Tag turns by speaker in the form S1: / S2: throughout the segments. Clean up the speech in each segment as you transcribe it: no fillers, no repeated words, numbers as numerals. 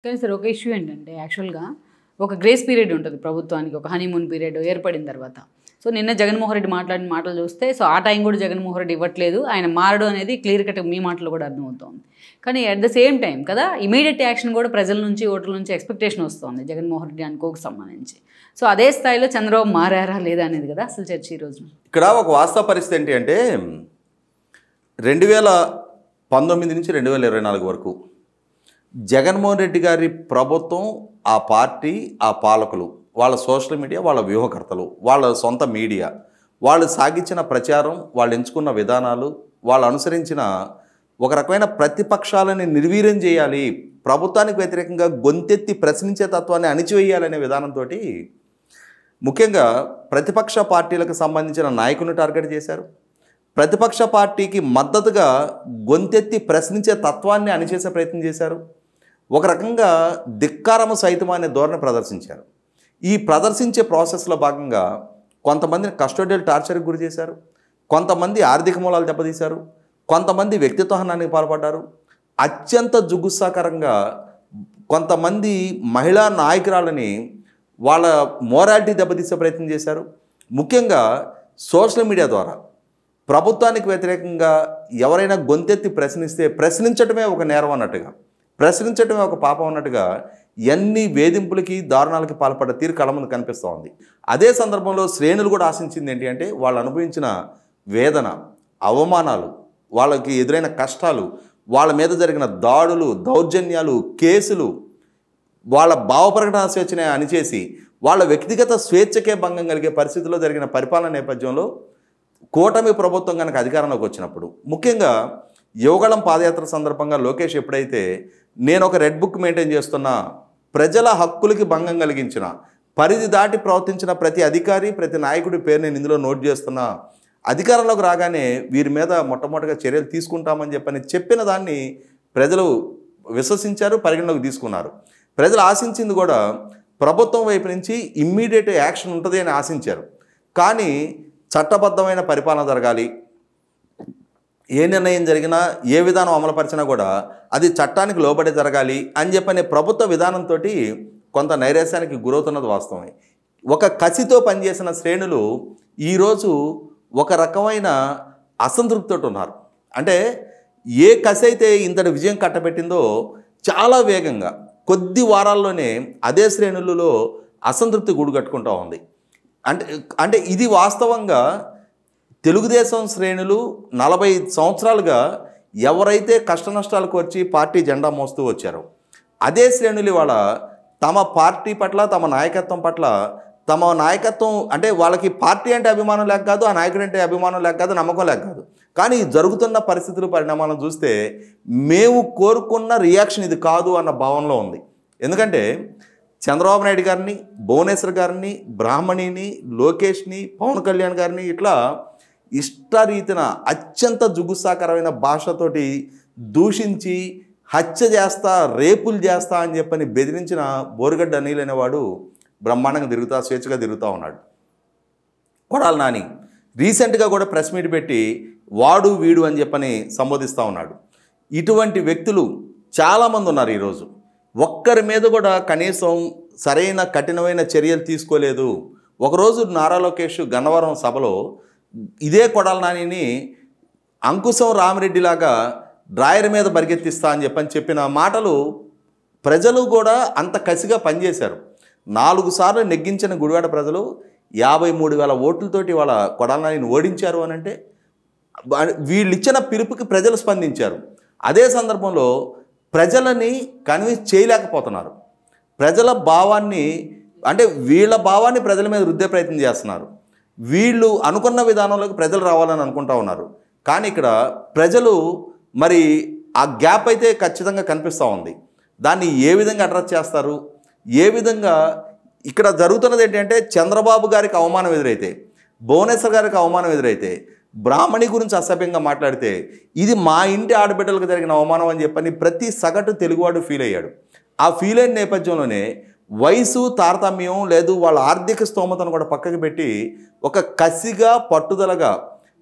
S1: కానీ సార్ ఒక ఇష్యూ ఏంటంటే యాక్చువల్‌గా ఒక గ్రేస్ పీరియడ్ ఉంటది ప్రభుత్వానికి. ఒక హనీమూన్ పీరియడ్ ఏర్పడిన తర్వాత. సో, నిన్న జగన్మోహన్ రెడ్డి మాట్లాడిన మాటలు చూస్తే ఆ టైం కూడా జగన్మోహన్ రెడ్డి ఇవ్వట్లేదు. ఆయన మారడు అనేది క్లియర్ కట్ మీ మాటల్లో కూడా అర్థమవుతోంది. కానీ అట్ ద సేమ్ టైం కదా ఇమ్మీడియేట్ యాక్షన్ కూడా ప్రజల నుంచి, ఓటర్ల నుంచి ఎక్స్‌పెక్టేషన్ వస్తోంది జగన్మోహన్ రెడ్డి అనుకోకు సంబంధించి. సో, అదే స్థాయిలో చంద్రబాబు మారారా లేదా అనేది కదా అసలు చర్చ ఈ రోజున.
S2: ఇక్కడ ఒక వాస్తవ పరిస్థితి ఏంటి అంటే 2019 నుంచి 2024 వరకు జగన్మోహన్ రెడ్డి గారి ప్రభుత్వం, ఆ పార్టీ, ఆ పాలకులు, వాళ్ళ సోషల్ మీడియా, వాళ్ళ వ్యూహకర్తలు, వాళ్ళ సొంత మీడియా, వాళ్ళు సాగించిన ప్రచారం, వాళ్ళు ఎంచుకున్న విధానాలు, వాళ్ళు అనుసరించిన ఒక రకమైన ప్రతిపక్షాలని నిర్వీర్యం చేయాలి, ప్రభుత్వానికి వ్యతిరేకంగా గొంతెత్తి ప్రశ్నించే తత్వాన్ని అణిచివేయాలనే విధానంతో ముఖ్యంగా ప్రతిపక్ష పార్టీలకు సంబంధించిన నాయకులను టార్గెట్ చేశారు. ప్రతిపక్ష పార్టీకి మద్దతుగా గొంతెత్తి ప్రశ్నించే తత్వాన్ని అణిచేసే ప్రయత్నం చేశారు. ఒక రకంగా ధిక్కారము సైతం అనే ధోరణి ప్రదర్శించారు. ఈ ప్రదర్శించే ప్రాసెస్లో భాగంగా కొంతమందిని కస్టోడియల్ టార్చర్కి గురి చేశారు, కొంతమంది ఆర్థిక మూలాలు దెబ్బతీశారు, కొంతమంది వ్యక్తిత్వ హనానికి పాల్పడ్డారు. అత్యంత జుగుత్సాకరంగా కొంతమంది మహిళా నాయకురాలని వాళ్ళ మోరాలిటీ దెబ్బతీసే ప్రయత్నం చేశారు. ముఖ్యంగా సోషల్ మీడియా ద్వారా ప్రభుత్వానికి వ్యతిరేకంగా ఎవరైనా గొంతెత్తి ప్రశ్నిస్తే ప్రశ్నించడమే ఒక నేరం అన్నట్టుగా, ప్రశ్నించడమే ఒక పాపం అన్నట్టుగా ఎన్ని వేధింపులకి, దారుణాలకి పాల్పడ్డ తీరు కళ్ళ ముందు కనిపిస్తూ ఉంది. అదే సందర్భంలో శ్రేణులు కూడా ఆశించింది ఏంటి అంటే వాళ్ళు అనుభవించిన వేదన, అవమానాలు, వాళ్ళకి ఎదురైన కష్టాలు, వాళ్ళ మీద జరిగిన దాడులు, దౌర్జన్యాలు, కేసులు, వాళ్ళ భావప్రకటన స్వేచ్ఛనే అణిచేసి వాళ్ళ వ్యక్తిగత స్వేచ్ఛకే భంగం కలిగే పరిస్థితుల్లో జరిగిన పరిపాలన నేపథ్యంలో కూటమి ప్రభుత్వం కనుక అధికారంలోకి వచ్చినప్పుడు, ముఖ్యంగా యువగళం పాదయాత్ర సందర్భంగా లోకేష్ ఎప్పుడైతే నేను ఒక రెడ్ బుక్ మెయింటైన్ చేస్తున్నా, ప్రజల హక్కులకి భంగం కలిగించిన, పరిధి దాటి ప్రవర్తించిన ప్రతి అధికారి, ప్రతి నాయకుడి పేరు నేను ఇందులో నోట్ చేస్తున్నా, అధికారంలోకి రాగానే వీరి మీద మొట్టమొదటిగా చర్యలు తీసుకుంటామని చెప్పిన దాన్ని ప్రజలు విశ్వసించారు, పరిగణలోకి తీసుకున్నారు. ప్రజలు ఆశించింది కూడా ప్రభుత్వం వైపు నుంచి ఇమ్మీడియట్ యాక్షన్ ఉంటుంది అని ఆశించారు. కానీ చట్టబద్ధమైన పరిపాలన జరగాలి, ఏ నిర్ణయం జరిగినా, ఏ విధానం అమలుపరిచినా కూడా అది చట్టానికి లోబడి జరగాలి అని చెప్పనే ప్రభుత్వ విధానంతో కొంత నైరాశ్యానికి గురవుతున్నది వాస్తవమే. ఒక కసితో పనిచేసిన శ్రేణులు ఈరోజు ఒక రకమైన అసంతృప్తితో ఉన్నారు. అంటే ఏ కసి అయితే ఇంతటి విజయం కట్టబెట్టిందో చాలా వేగంగా కొద్ది వారాల్లోనే అదే శ్రేణులలో అసంతృప్తి గూడుకట్టుకుంటూ ఉంది. అంటే ఇది వాస్తవంగా తెలుగుదేశం శ్రేణులు 40 సంవత్సరాలుగా ఎవరైతే కష్ట నష్టాలకు వచ్చి పార్టీ జెండా మోస్తూ వచ్చారో అదే శ్రేణులు ఇవాళ తమ పార్టీ పట్ల, తమ నాయకత్వం పట్ల, తమ నాయకత్వం అంటే వాళ్ళకి పార్టీ అంటే అభిమానం లేక కాదు, ఆ నాయకుడు అంటే అభిమానం లేక కాదు, నమ్మకం లేక కాదు, కానీ జరుగుతున్న పరిస్థితులు, పరిణామాలను చూస్తే మేము కోరుకున్న రియాక్షన్ ఇది కాదు అన్న భావనలో ఉంది. ఎందుకంటే చంద్రబాబు నాయుడు గారిని, భువనేశ్వర్ గారిని, బ్రాహ్మణిని, లోకేష్ని, పవన్ కళ్యాణ్ గారిని ఇట్లా ఇష్టరీతిన అత్యంత జుగుత్సాకరమైన భాషతోటి దూషించి హత్య చేస్తా, రేపులు చేస్తా అని చెప్పని బెదిరించిన బోరుగడ్డ అనిల్ అనేవాడు బ్రహ్మాండంగా స్వేచ్ఛగా తిరుగుతూ ఉన్నాడు. కొడాలి నాని రీసెంట్గా కూడా ప్రెస్ మీట్ పెట్టి వాడు వీడు అని చెప్పని సంబోధిస్తూ ఉన్నాడు. ఇటువంటి వ్యక్తులు చాలామంది ఉన్నారు ఈరోజు. ఒక్కరి మీద కూడా కనీసం సరైన కఠినమైన చర్యలు తీసుకోలేదు. ఒకరోజు నారా లోకేష్ గన్నవరం సభలో ఇదే కొడాలి నానిని అంకుశం రామిరెడ్డిలాగా డ్రాయర్ మీద పరిగెత్తిస్తా అని చెప్పిన మాటలు ప్రజలు కూడా అంత కసిగా పనిచేశారు. 4 సార్లు నెగ్గించిన గుడివాడ ప్రజలు 53,000 ఓట్లతోటి వాళ్ళ కొడాలి నానిని ఓడించారు అని అంటే వీళ్ళు ఇచ్చిన పిలుపుకి ప్రజలు స్పందించారు. అదే సందర్భంలో ప్రజలని కన్విన్స్ చేయలేకపోతున్నారు. ప్రజల భావాన్ని అంటే వీళ్ళ భావాన్ని ప్రజల మీద రుద్దే ప్రయత్నం చేస్తున్నారు. వీళ్ళు అనుకున్న విధానంలోకి ప్రజలు రావాలని అనుకుంటా ఉన్నారు. కానీ ఇక్కడ ప్రజలు మరి ఆ గ్యాప్ అయితే ఖచ్చితంగా కనిపిస్తూ ఉంది. దాన్ని ఏ విధంగా అడ్రస్ చేస్తారు, ఏ విధంగా ఇక్కడ జరుగుతున్నది ఏంటంటే చంద్రబాబు గారికి అవమానం ఎదురైతే, భువనేశ్వర్ గారికి అవమానం ఎదురైతే, బ్రాహ్మణి గురించి అసభ్యంగా మాట్లాడితే ఇది మా ఇంటి ఆడబిడ్డలకు జరిగిన అవమానం అని చెప్పని ప్రతి సగటు తెలుగువాడు ఫీల్ అయ్యాడు. ఆ ఫీల్ అయిన నేపథ్యంలోనే వయసు తారతమ్యం లేదు, వాళ్ళ ఆర్థిక స్తోమతను కూడా పక్కకి పెట్టి ఒక కసిగా, పట్టుదలగా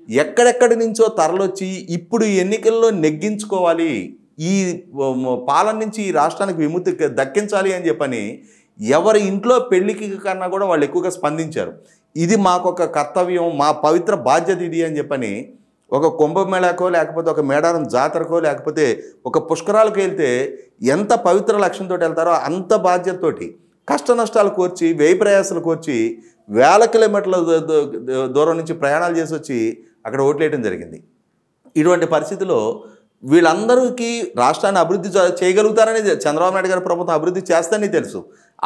S2: ఎక్కడెక్కడి నుంచో తరలొచ్చి ఇప్పుడు ఎన్నికల్లో నెగ్గించుకోవాలి, ఈ పాలన నుంచి ఈ రాష్ట్రానికి విముక్తి దక్కించాలి అని చెప్పని ఎవరి ఇంట్లో పెళ్లికి కన్నా కూడా వాళ్ళు ఎక్కువగా స్పందించారు. ఇది మాకొక కర్తవ్యం, మా పవిత్ర బాధ్యత ఇది అని చెప్పని ఒక కుంభమేళాకో లేకపోతే ఒక మేడారం జాతరకో లేకపోతే ఒక పుష్కరాలకు వెళ్తే ఎంత పవిత్ర లక్ష్యంతో వెళ్తారో అంత బాధ్యతతోటి కష్ట నష్టాలు కోర్చి వ్యయ ప్రయాసాలు కోర్చి వేల కిలోమీటర్ల దూరం నుంచి ప్రయాణాలు చేసి వచ్చి అక్కడ ఓట్లేయడం జరిగింది. ఇటువంటి పరిస్థితిలో వీళ్ళందరికీ రాష్ట్రాన్ని అభివృద్ధి చేయగలుగుతారని చంద్రబాబు నాయుడు గారి ప్రభుత్వం అభివృద్ధి చేస్తారని తెలుసు.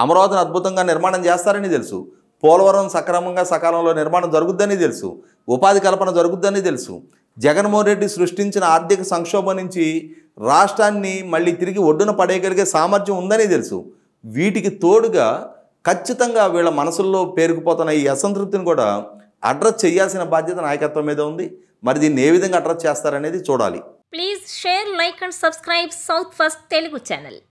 S2: అమరావతిని అద్భుతంగా నిర్మాణం చేస్తారని తెలుసు. పోలవరం సక్రమంగా సకాలంలో నిర్మాణం జరుగుద్దని తెలుసు. ఉపాధి కల్పన జరుగుద్దని తెలుసు. జగన్మోహన్ రెడ్డి సృష్టించిన ఆర్థిక సంక్షోభం నుంచి రాష్ట్రాన్ని మళ్ళీ తిరిగి ఒడ్డున పడేయగలిగే సామర్థ్యం ఉందని తెలుసు. వీటికి తోడుగా ఖచ్చితంగా వీళ్ళ మనసుల్లో పేరుకుపోతున్న ఈ అసంతృప్తిని కూడా అడ్రస్ చేయాల్సిన బాధ్యత నాయకత్వం మీద ఉంది. మరి దీన్ని ఏ విధంగా అడ్రస్ చేస్తారనేది చూడాలి.
S3: Please share, like and subscribe south first Telugu channel.